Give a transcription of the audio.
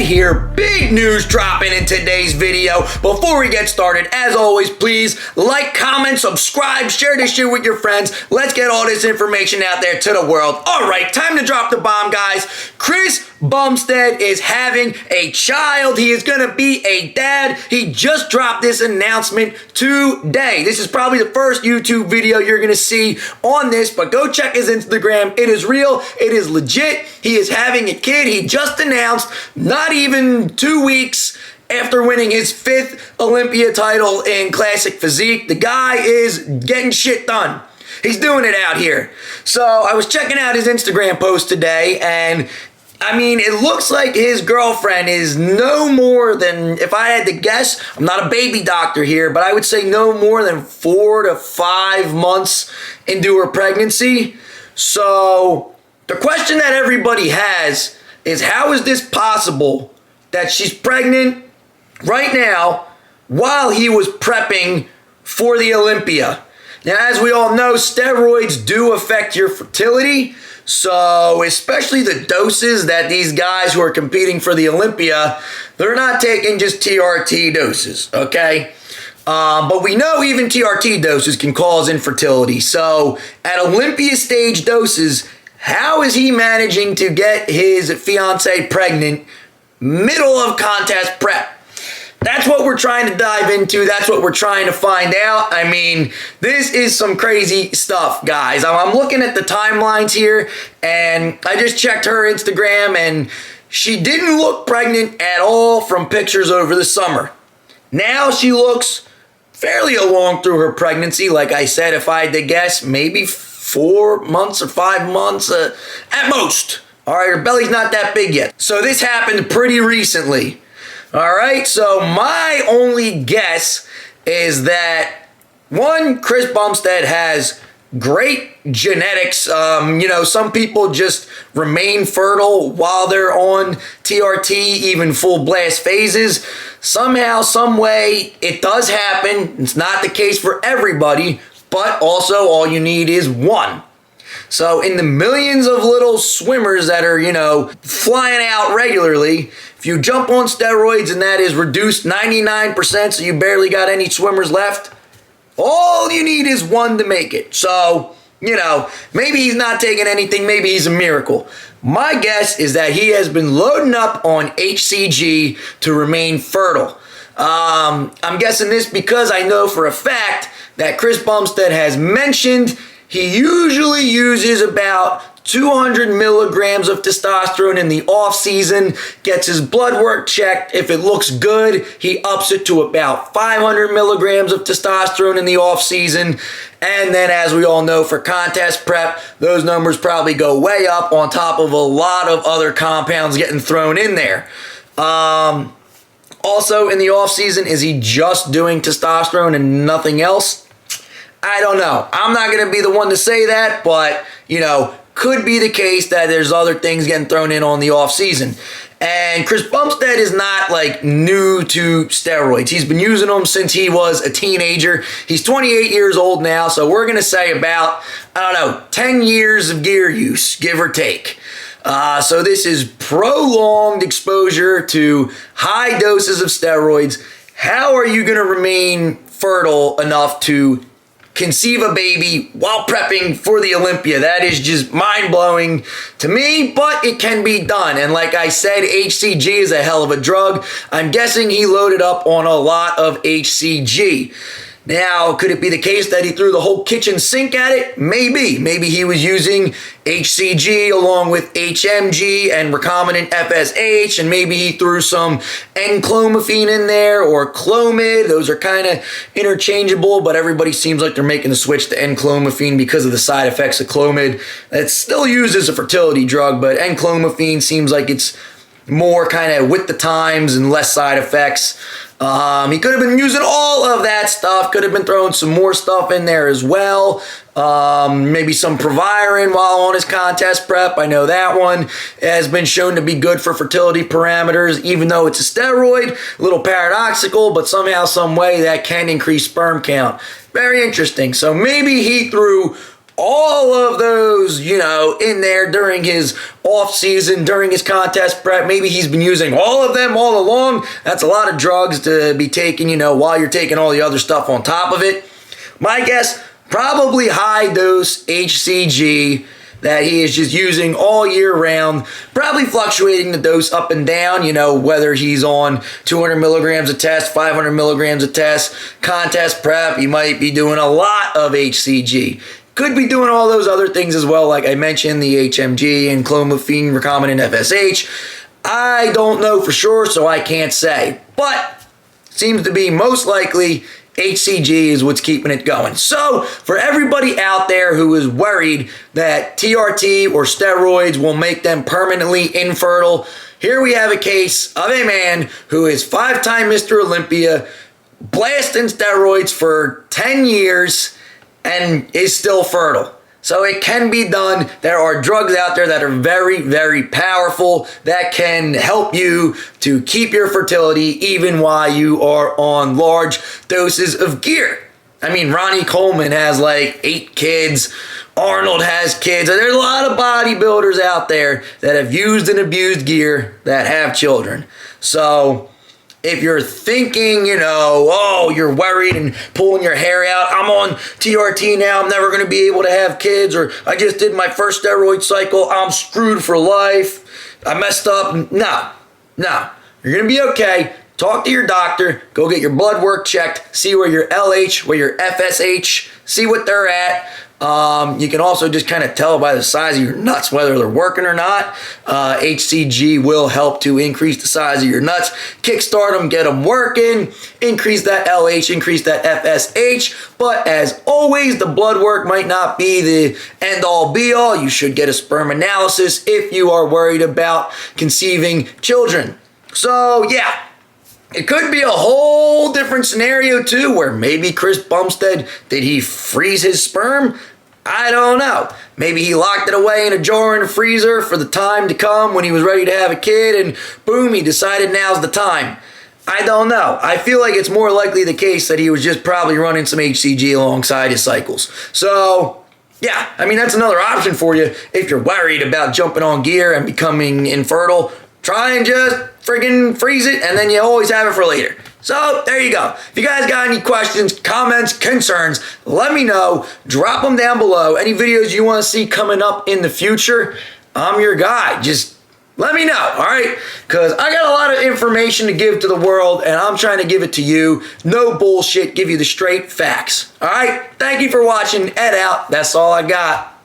here. Big news dropping in today's video. Before we get started, as always, please like, comment, subscribe, share this shit with your friends. Let's get all this information out there to the world. All right, time to drop the bomb, guys. Chris Bumstead is having a child. He is going to be a dad. He just dropped this announcement today. This is probably the first YouTube video you're going to see on this, but go check his Instagram. It is real. It is legit. He is having a kid. He just announced not even 2 weeks after winning his 5th Olympia title in classic physique. The guy is getting shit done. He's doing it out here. So I was checking out his Instagram post today, and I mean, it looks like his girlfriend is no more than, if I had to guess, I'm not a baby doctor here, but I would say no more than 4 to 5 months into her pregnancy. So the question that everybody has is, how is this possible that she's pregnant right now while he was prepping for the Olympia? Now, as we all know, steroids do affect your fertility. So, especially the doses that these guys who are competing for the Olympia, they're not taking just TRT doses, okay? But we know even TRT doses can cause infertility. So, at Olympia stage doses, how is he managing to get his fiancé pregnant middle of contest prep? That's what we're trying to dive into. That's what we're trying to find out. I mean, this is some crazy stuff, guys. I'm looking at the timelines here, and I just checked her Instagram, and she didn't look pregnant at all from pictures over the summer. Now she looks fairly along through her pregnancy. Like I said, if I had to guess, maybe 4 months or 5 months at most. All right, her belly's not that big yet. So this happened pretty recently. All right, so my only guess is that, one, Chris Bumstead has great genetics. Some people just remain fertile while they're on TRT, even full blast phases. Somehow, some way, it does happen. It's not the case for everybody, but also all you need is one. So in the millions of little swimmers that are, flying out regularly, if you jump on steroids and that is reduced 99%, so you barely got any swimmers left, all you need is one to make it. So, maybe he's not taking anything. Maybe he's a miracle. My guess is that he has been loading up on HCG to remain fertile. I'm guessing this because I know for a fact that Chris Bumstead has mentioned he usually uses about 200 milligrams of testosterone in the off season, gets his blood work checked. If it looks good, he ups it to about 500 milligrams of testosterone in the off season. And then, as we all know, for contest prep, those numbers probably go way up on top of a lot of other compounds getting thrown in there. Also, in the off season, is he just doing testosterone and nothing else? I don't know. I'm not going to be the one to say that, but, could be the case that there's other things getting thrown in on the off season. And Chris Bumstead is not new to steroids. He's been using them since he was a teenager. He's 28 years old now, so we're going to say about, 10 years of gear use, give or take. So this is prolonged exposure to high doses of steroids. How are you going to remain fertile enough to conceive a baby while prepping for the Olympia? That is just mind-blowing to me, but it can be done. And like I said, HCG is a hell of a drug. I'm guessing he loaded up on a lot of HCG. Now, could it be the case that he threw the whole kitchen sink at it? Maybe. Maybe he was using HCG along with HMG and recombinant FSH, and maybe he threw some N-clomiphene in there or Clomid. Those are kind of interchangeable, but everybody seems like they're making the switch to N-clomiphene because of the side effects of Clomid. It's still used as a fertility drug, but N-clomiphene seems like it's more kind of with the times and less side effects. He could have been using all of that stuff, could have been throwing some more stuff in there as well. Maybe some Proviron while on his contest prep. I know that one has been shown to be good for fertility parameters, even though it's a steroid. A little paradoxical, but somehow, some way that can increase sperm count. Very interesting. So maybe he threw all of those, in there during his off season, during his contest prep. Maybe he's been using all of them all along. That's a lot of drugs to be taking, while you're taking all the other stuff on top of it. My guess, probably high dose HCG that he is just using all year round, probably fluctuating the dose up and down, whether he's on 200 milligrams a test, 500 milligrams a test, contest prep, he might be doing a lot of HCG. Could be doing all those other things as well, like I mentioned, the HMG and clomiphene recombinant FSH. I don't know for sure, so I can't say. But seems to be most likely HCG is what's keeping it going. So for everybody out there who is worried that TRT or steroids will make them permanently infertile, here we have a case of a man who is 5-time Mr. Olympia, blasting steroids for 10 years, and is still fertile. So it can be done. There are drugs out there that are very, very powerful that can help you to keep your fertility even while you are on large doses of gear. I mean, Ronnie Coleman has like 8 kids. Arnold has kids. And there's a lot of bodybuilders out there that have used and abused gear that have children. So if you're thinking, you're worried and pulling your hair out, I'm on TRT now, I'm never going to be able to have kids, or I just did my first steroid cycle, I'm screwed for life, I messed up. No. You're going to be okay. Talk to your doctor, go get your blood work checked, see where your LH, where your FSH, see what they're at. You can also just kind of tell by the size of your nuts whether they're working or not. HCG will help to increase the size of your nuts, kickstart them, get them working, increase that LH, increase that FSH. But as always, the blood work might not be the end-all be-all. You should get a sperm analysis if you are worried about conceiving children. So yeah, it could be a whole different scenario too, where maybe Chris Bumstead, did he freeze his sperm? I don't know. Maybe he locked it away in a jar in a freezer for the time to come when he was ready to have a kid, and boom, he decided now's the time. I don't know. I feel like it's more likely the case that he was just probably running some HCG alongside his cycles. So yeah, I mean, that's another option for you if you're worried about jumping on gear and becoming infertile. Try and just friggin' freeze it, and then you always have it for later. So there you go. If you guys got any questions, comments, concerns, let me know. Drop them down below. Any videos you want to see coming up in the future, I'm your guy. Just let me know, all right? Because I got a lot of information to give to the world, and I'm trying to give it to you. No bullshit. Give you the straight facts. All right? Thank you for watching. Ed out. That's all I got.